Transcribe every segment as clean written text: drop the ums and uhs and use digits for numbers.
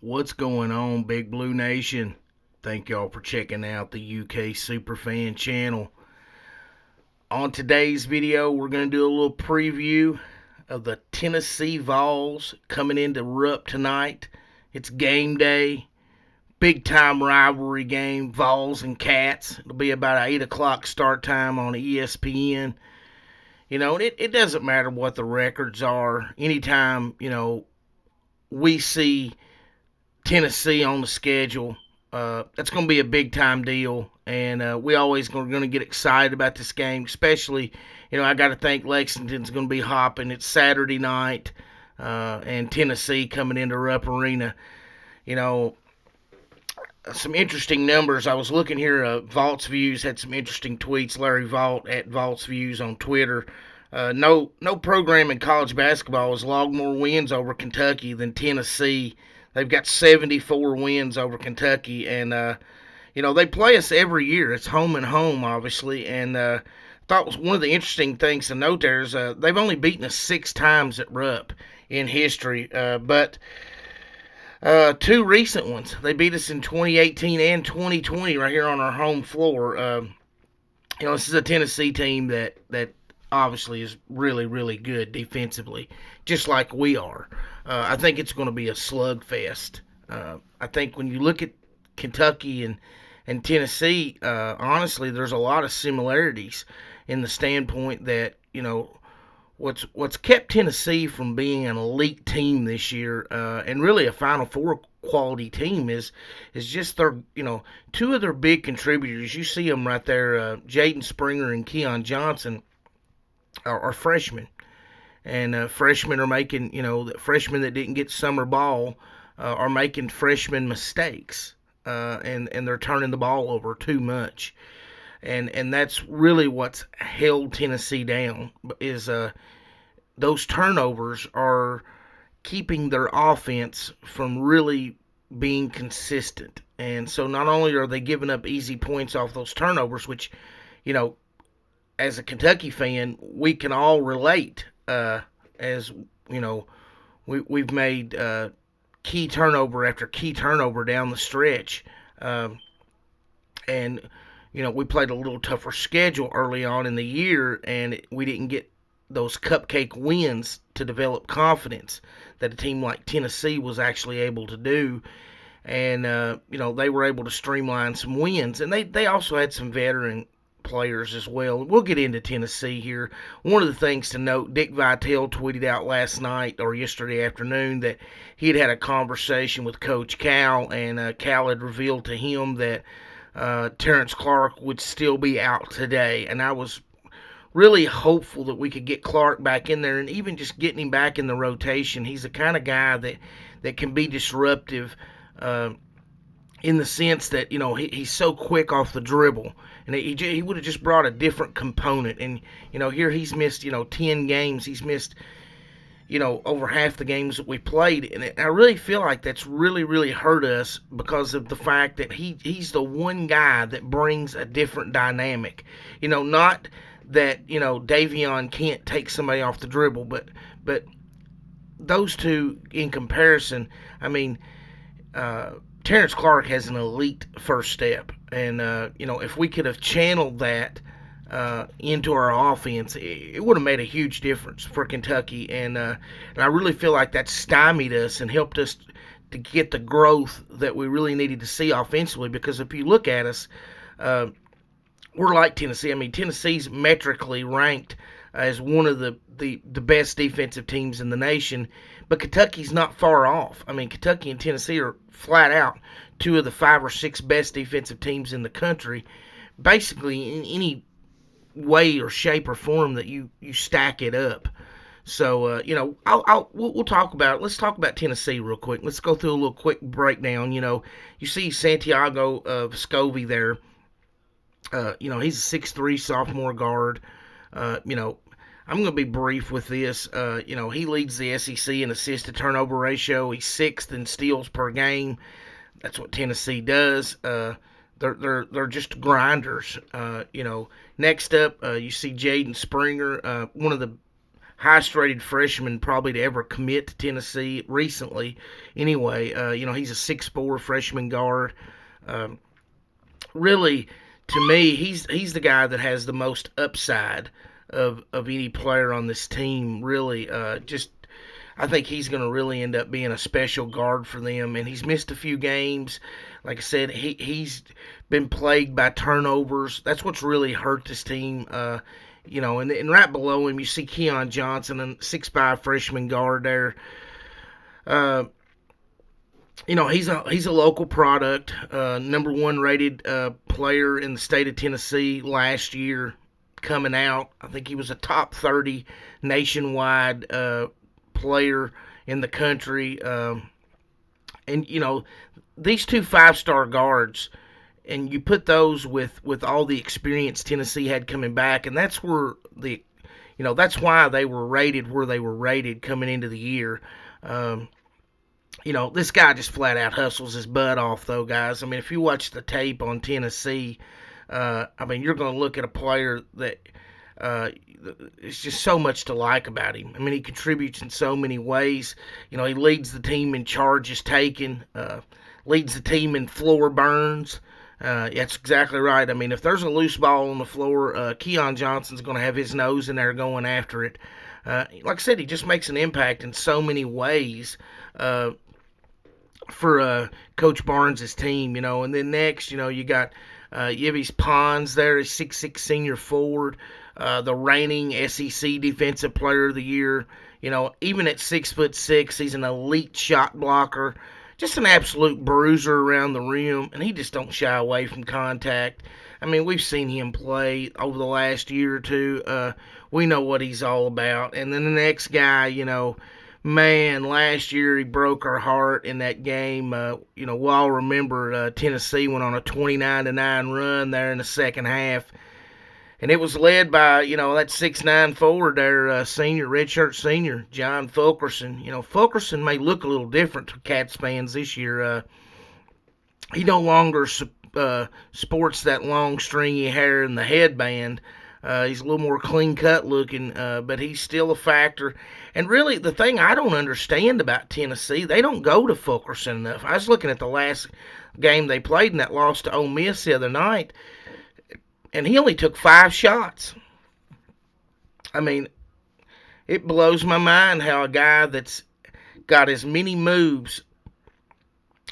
What's going on, Big Blue Nation? Thank y'all for checking out the UK Superfan channel. On today's video, we're going to do a little preview of the Tennessee Vols coming into Rupp tonight. It's game day, big time rivalry game, Vols and Cats. It'll be about an 8 o'clock start time on ESPN. It doesn't matter what the records are. Anytime, we see Tennessee on the schedule, that's going to be a big time deal, and we always going to get excited about this game. Especially, I got to think Lexington's going to be hopping. It's Saturday night, and Tennessee coming into Rupp Arena. You know, some interesting numbers. I was looking here. Vaults Views had some interesting tweets. Larry Vault at Vaults Views on Twitter. No program in college basketball has logged more wins over Kentucky than Tennessee. They've got 74 wins over Kentucky, and they play us every year. It's home and home, obviously, and I thought was one of the interesting things to note there is they've only beaten us 6 times at Rupp in history, but two recent ones. They beat us in 2018 and 2020 right here on our home floor. This is a Tennessee team that obviously is really, really good defensively, just like we are. I think it's going to be a slugfest. I think when you look at Kentucky and Tennessee, honestly, there's a lot of similarities in the standpoint that, what's kept Tennessee from being an elite team this year, and really a Final Four quality team is just their, two of their big contributors. You see them right there, Jaden Springer and Keon Johnson are freshmen. And freshmen are making, freshmen that didn't get summer ball are making freshman mistakes, and they're turning the ball over too much, and that's really what's held Tennessee down. Is those turnovers are keeping their offense from really being consistent, and so not only are they giving up easy points off those turnovers, which, as a Kentucky fan, we can all relate. As we've made key turnover after key turnover down the stretch, and we played a little tougher schedule early on in the year, and we didn't get those cupcake wins to develop confidence that a team like Tennessee was actually able to do. And they were able to streamline some wins, and they also had some veteran players as well. We'll get into Tennessee here. One of the things to note, Dick Vitale tweeted out last night or yesterday afternoon that he had a conversation with Coach Cal, and Cal had revealed to him that Terrence Clark would still be out today. And I was really hopeful that we could get Clark back in there, and even just getting him back in the rotation. He's the kind of guy that can be disruptive, in the sense that, he's so quick off the dribble, and he would have just brought a different component. And here he's missed 10 games. He's missed over half the games that we played, and I really feel like that's really, really hurt us because of the fact that he's the one guy that brings a different dynamic. Not that Davion can't take somebody off the dribble, but those two in comparison, I mean. Terrence Clark has an elite first step, and if we could have channeled that into our offense, it would have made a huge difference for Kentucky, and I really feel like that stymied us and helped us to get the growth that we really needed to see offensively. Because if you look at us, we're like Tennessee. I mean, Tennessee's metrically ranked as one of the best defensive teams in the nation, but Kentucky's not far off. I mean, Kentucky and Tennessee are flat out two of the 5 or 6 best defensive teams in the country, basically in any way or shape or form that you stack it up. So, we'll talk about it. Let's talk about Tennessee real quick. Let's go through a little quick breakdown. You see Santiago Vescovi there. He's a 6'3" sophomore guard. I'm going to be brief with this. He leads the SEC in assist to turnover ratio. He's 6th in steals per game. That's what Tennessee does. They're just grinders. Next up, you see Jaden Springer, one of the highest rated freshman probably to ever commit to Tennessee recently. Anyway, he's a 6'4" freshman guard. Um, Really, to me, he's the guy that has the most upside of any player on this team. Really, just I think he's going to really end up being a special guard for them. And he's missed a few games. Like I said, he's been plagued by turnovers. That's what's really hurt this team. And right below him, you see Keon Johnson, a 6'5" freshman guard there. Uh, he's a local product, number one rated player in the state of Tennessee last year. Coming out, I think he was a top 30 nationwide player in the country. And these two 5-star guards, and you put those with all the experience Tennessee had coming back, and that's where that's why they were rated where they were rated coming into the year. This guy just flat out hustles his butt off, though, guys. I mean, if you watch the tape on Tennessee, you're going to look at a player that it's just so much to like about him. I mean, he contributes in so many ways. He leads the team in charges taken, leads the team in floor burns. That's exactly right. I mean, if there's a loose ball on the floor, Keon Johnson's going to have his nose in there going after it. Like I said, he just makes an impact in so many ways for Coach Barnes' team, And then next, you got Yves Pons there, a 6'6" senior forward, the reigning SEC Defensive Player of the Year. Even at 6'6", he's an elite shot blocker, just an absolute bruiser around the rim, and he just don't shy away from contact. I mean, we've seen him play over the last year or two. We know what he's all about. And then the next guy, man, last year he broke our heart in that game. We'll all remember Tennessee went on a 29-9 run there in the second half. And it was led by, that 6'9" forward there, redshirt senior, John Fulkerson. Fulkerson may look a little different to Cats fans this year. He no longer sports that long, stringy hair and the headband. He's a little more clean-cut looking, but he's still a factor. And really, the thing I don't understand about Tennessee, they don't go to Fulkerson enough. I was looking at the last game they played in that loss to Ole Miss the other night, and he only took 5 shots. I mean, it blows my mind how a guy that's got as many moves,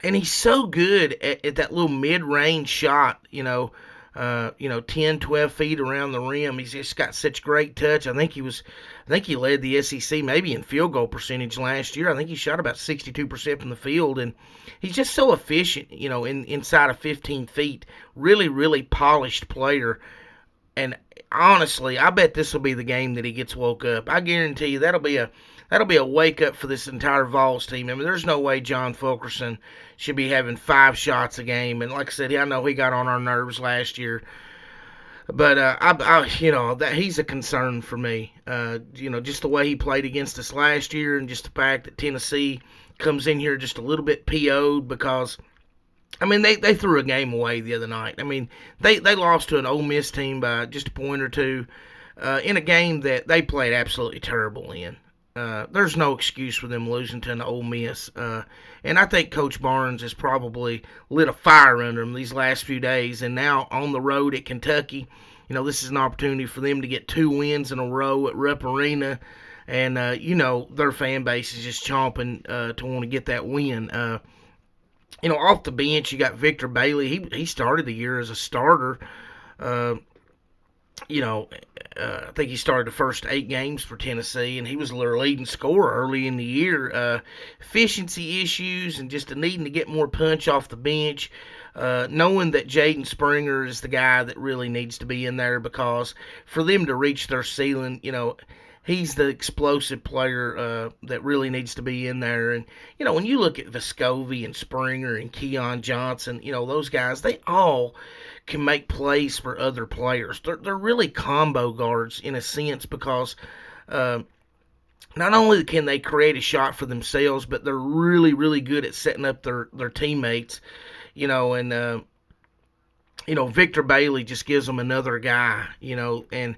and he's so good at that little mid-range shot, 10, 12 feet around the rim. He's just got such great touch. I think he led the SEC maybe in field goal percentage last year. I think he shot about 62% from the field, and he's just so efficient, inside of 15 feet. Really, really polished player. And honestly, I bet this will be the game that he gets woke up. I guarantee you that'll be a wake up for this entire Vols team. I mean, there's no way John Fulkerson should be having 5 shots a game. And like I said, I know he got on our nerves last year, but that he's a concern for me. Just the way he played against us last year, and just the fact that Tennessee comes in here just a little bit PO'd because, I mean, they threw a game away the other night. I mean, they lost to an Ole Miss team by just a point or two in a game that they played absolutely terrible in. There's no excuse for them losing to an Ole Miss. And I think Coach Barnes has probably lit a fire under them these last few days. And now on the road at Kentucky, this is an opportunity for them to get 2 wins in a row at Rupp Arena. And, their fan base is just chomping to want to get that win. Off the bench, you got Victor Bailey. He started the year as a starter. I think he started the first 8 games for Tennessee, and he was their leading scorer early in the year. Efficiency issues and just needing to get more punch off the bench. Knowing that Jaden Springer is the guy that really needs to be in there, because for them to reach their ceiling, he's the explosive player that really needs to be in there. And, when you look at Vescovi and Springer and Keon Johnson, those guys, they all can make plays for other players. They're really combo guards in a sense, because not only can they create a shot for themselves, but they're really, really good at setting up their teammates, and Victor Bailey just gives them another guy, and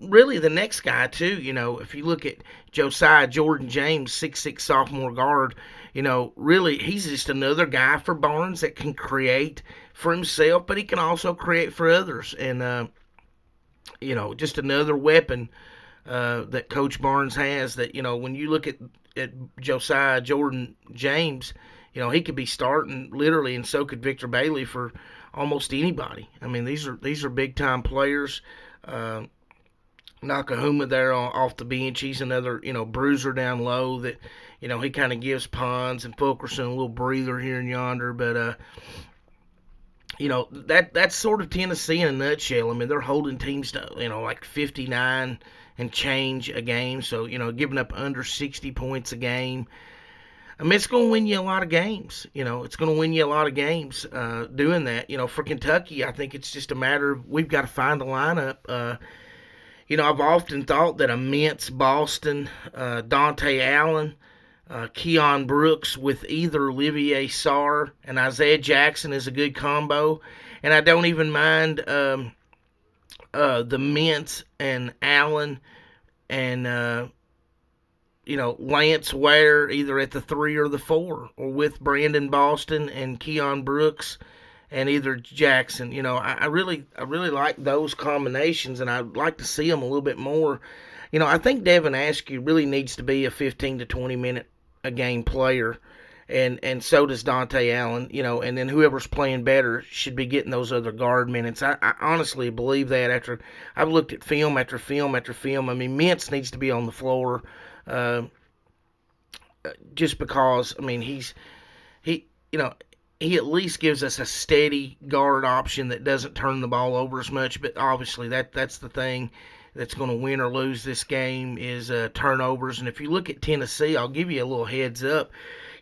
really the next guy too. If you look at Josiah Jordan James, 6'6" sophomore guard, really he's just another guy for Barnes that can create for himself, but he can also create for others, and just another weapon that Coach Barnes has. That when you look at Josiah Jordan James, he could be starting literally, and so could Victor Bailey for almost anybody. I mean, these are big time players. Nakahuma there off the bench, he's another bruiser down low that he kind of gives Pons and Fulkerson a little breather here and yonder, but that's sort of Tennessee in a nutshell. I mean, they're holding teams to like 59 and change a game, so giving up under 60 points a game. I mean, it's going to win you a lot of games. It's going to win you a lot of games doing that. For Kentucky, I think it's just a matter of we've got to find a lineup. I've often thought that a Mintz, Boston, Dante Allen, Keon Brooks with either Olivier Sarr and Isaiah Jackson is a good combo. And I don't even mind the Mintz and Allen and Lance Ware either at the 3 or the 4, or with Brandon Boston and Keon Brooks and either Jackson. I really like those combinations, and I'd like to see them a little bit more. I think Devin Askew really needs to be a 15 to 20 minute a game player, and so does Dante Allen. And then whoever's playing better should be getting those other guard minutes. I honestly believe that after I've looked at film after film after film. I mean, Mintz needs to be on the floor. Just because, I mean, he at least gives us a steady guard option that doesn't turn the ball over as much. But obviously, that's the thing that's going to win or lose this game is turnovers. And if you look at Tennessee, I'll give you a little heads up.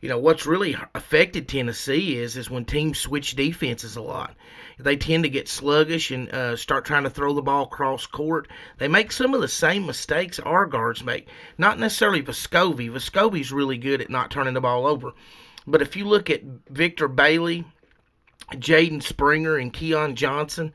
What's really affected Tennessee is when teams switch defenses a lot. They tend to get sluggish and start trying to throw the ball cross court. They make some of the same mistakes our guards make. Not necessarily Vescovi. Vescovi's really good at not turning the ball over. But if you look at Victor Bailey, Jaden Springer, and Keon Johnson,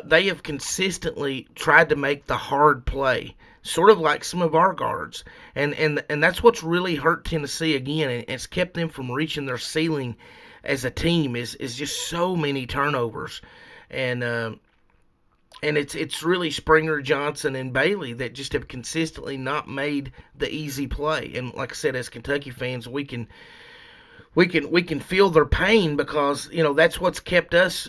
they have consistently tried to make the hard play, sort of like some of our guards. And that's what's really hurt Tennessee again, and it's kept them from reaching their ceiling as a team is just so many turnovers. And it's really Springer, Johnson, and Bailey that just have consistently not made the easy play. And like I said, as Kentucky fans, we can feel their pain because that's what's kept us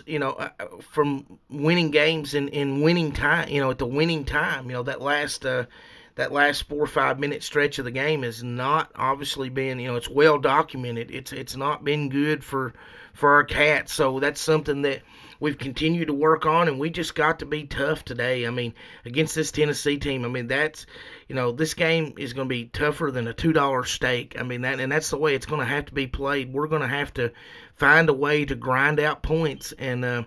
from winning games and winning time. At the winning time, that last 4 or 5 minute stretch of the game has not obviously been it's well documented. It's not been good for our Cats. So that's something that we've continued to work on, and we just got to be tough today. I mean, against this Tennessee team. I mean, that's this game is going to be tougher than a $2 steak. I mean, that's the way it's going to have to be played. We're going to have to find a way to grind out points, and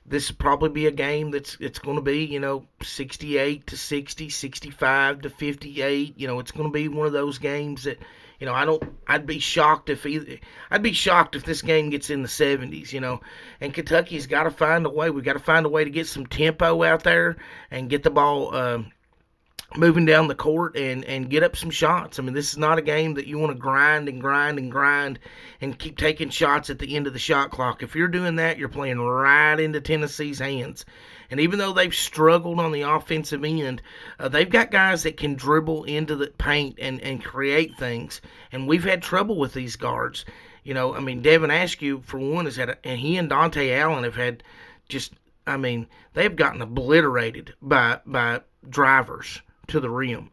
this will probably be a game it's going to be 68 to 60, 65 to 58. It's going to be one of those games that I'd be shocked if this game gets in the 70s. And Kentucky's got to find a way. We've got to find a way to get some tempo out there and get the ball moving down the court and get up some shots. I mean, this is not a game that you want to grind and keep taking shots at the end of the shot clock. If you're doing that, you're playing right into Tennessee's hands. And even though they've struggled on the offensive end, they've got guys that can dribble into the paint and create things. And we've had trouble with these guards. I mean, Devin Askew, for one, and he and Dante Allen have had they've gotten obliterated by drivers to the rim.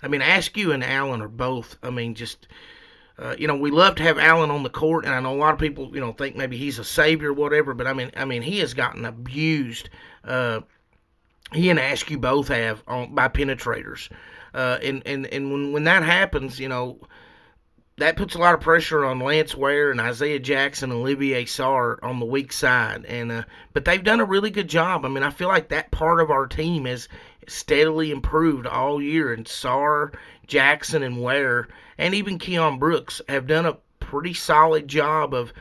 Askew and Allen are both, we love to have Allen on the court, and I know a lot of people, think maybe he's a savior or whatever, but he has gotten abused. He and Askew both have by penetrators. And when that happens, that puts a lot of pressure on Lance Ware and Isaiah Jackson and Olivier Sarr on the weak side. But they've done a really good job. I feel like that part of our team has steadily improved all year. And Sarr, Jackson, and Ware, and even Keon Brooks have done a pretty solid job of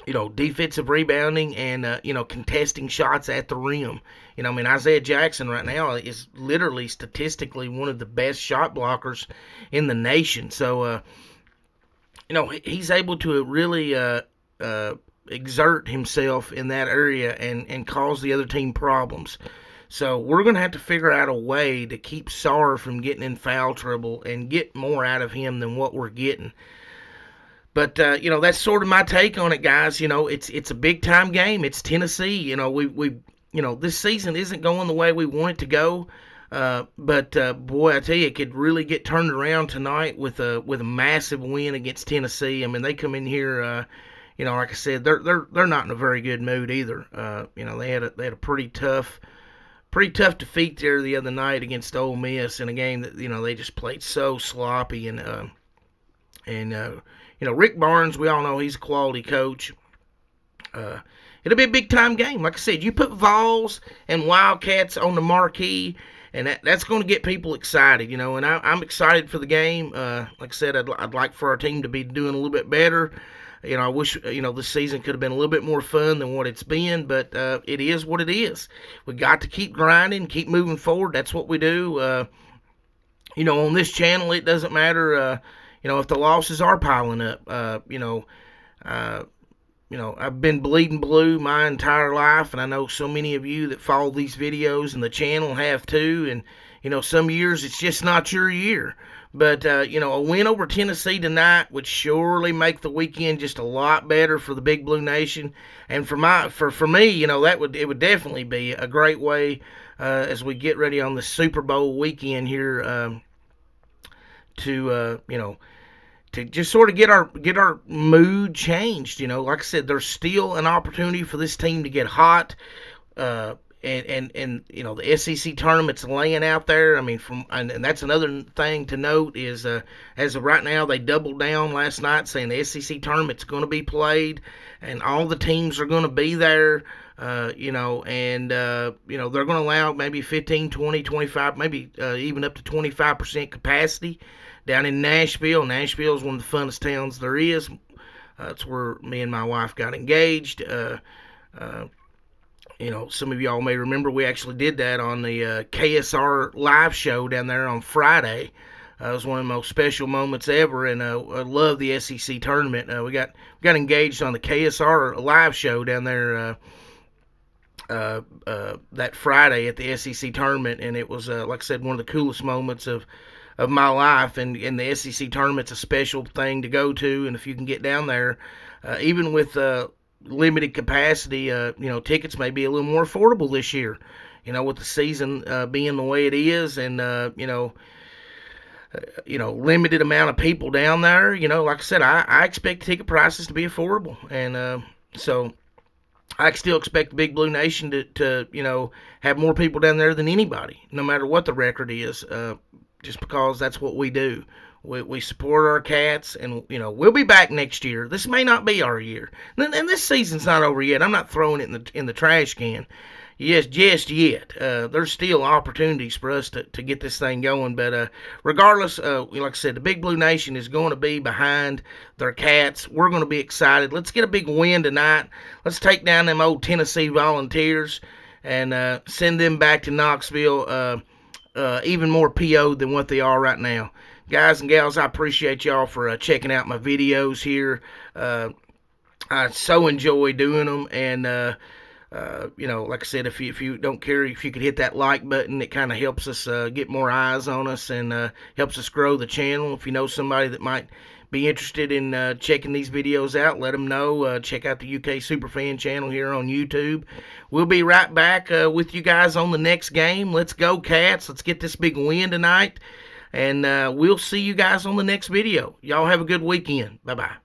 defensive rebounding and, contesting shots at the rim. Isaiah Jackson right now is literally statistically one of the best shot blockers in the nation. So, he's able to really exert himself in that area and cause the other team problems. So we're going to have to figure out a way to keep Sarr from getting in foul trouble and get more out of him than what we're getting. But, that's sort of my take on it, guys. It's a big-time game. It's Tennessee. This season isn't going the way we want it to go. But boy, I tell you, it could really get turned around tonight with a massive win against Tennessee. They come in here, like I said, they're not in a very good mood either. They had a pretty tough defeat there the other night against Ole Miss in a game that they just played so sloppy and Rick Barnes, we all know he's a quality coach. It'll be a big-time game. Like I said, you put Vols and Wildcats on the marquee, and that's going to get people excited, and I'm excited for the game. Like I said, I'd like for our team to be doing a little bit better. I wish, this season could have been a little bit more fun than what it's been, but it is what it is. We got to keep grinding, keep moving forward. That's what we do. On this channel, it doesn't matter, if the losses are piling up. I've been bleeding blue my entire life, and I know so many of you that follow these videos and the channel have too, and, some years it's just not your year. But, a win over Tennessee tonight would surely make the weekend just a lot better for the Big Blue Nation. And for me, it would definitely be a great way as we get ready on the Super Bowl weekend here to just sort of get our mood changed. Like I said, there's still an opportunity for this team to get hot. And the SEC tournament's laying out there. And that's another thing to note is as of right now, they doubled down last night saying the SEC tournament's going to be played and all the teams are going to be there. They're going to allow maybe 15, 20, 25, maybe even up to 25% capacity down in Nashville. Nashville is one of the funnest towns there is. It's where me and my wife got engaged. Some of y'all may remember we actually did that on the KSR live show down there on Friday. It was one of the most special moments ever, and I love the SEC tournament. We got engaged on the KSR live show down there that Friday at the SEC tournament, and it was, like I said, one of the coolest moments of my life. And the SEC tournament's a special thing to go to, and if you can get down there, even with limited capacity, tickets may be a little more affordable this year, with the season being the way it is, and limited amount of people down there. Like I said, I expect ticket prices to be affordable, and so I still expect the Big Blue Nation to have more people down there than anybody, no matter what the record is, just because that's what we do. We support our Cats, and, we'll be back next year. This may not be our year. And this season's not over yet. I'm not throwing it in the trash can. Yes, just yet. There's still opportunities for us to get this thing going. But regardless, like I said, the Big Blue Nation is going to be behind their Cats. We're going to be excited. Let's get a big win tonight. Let's take down them old Tennessee Volunteers and send them back to Knoxville even more PO'd than what they are right now. Guys and gals, I appreciate y'all for checking out my videos here. I so enjoy doing them, and like I said, if you don't care, if you could hit that like button, it kind of helps us get more eyes on us and helps us grow the channel. If you know somebody that might be interested in checking these videos out, let them know. Check out the UK Superfan channel here on YouTube. We'll be right back with you guys on the next game. Let's go, Cats. Let's get this big win tonight. And we'll see you guys on the next video. Y'all have a good weekend. Bye-bye.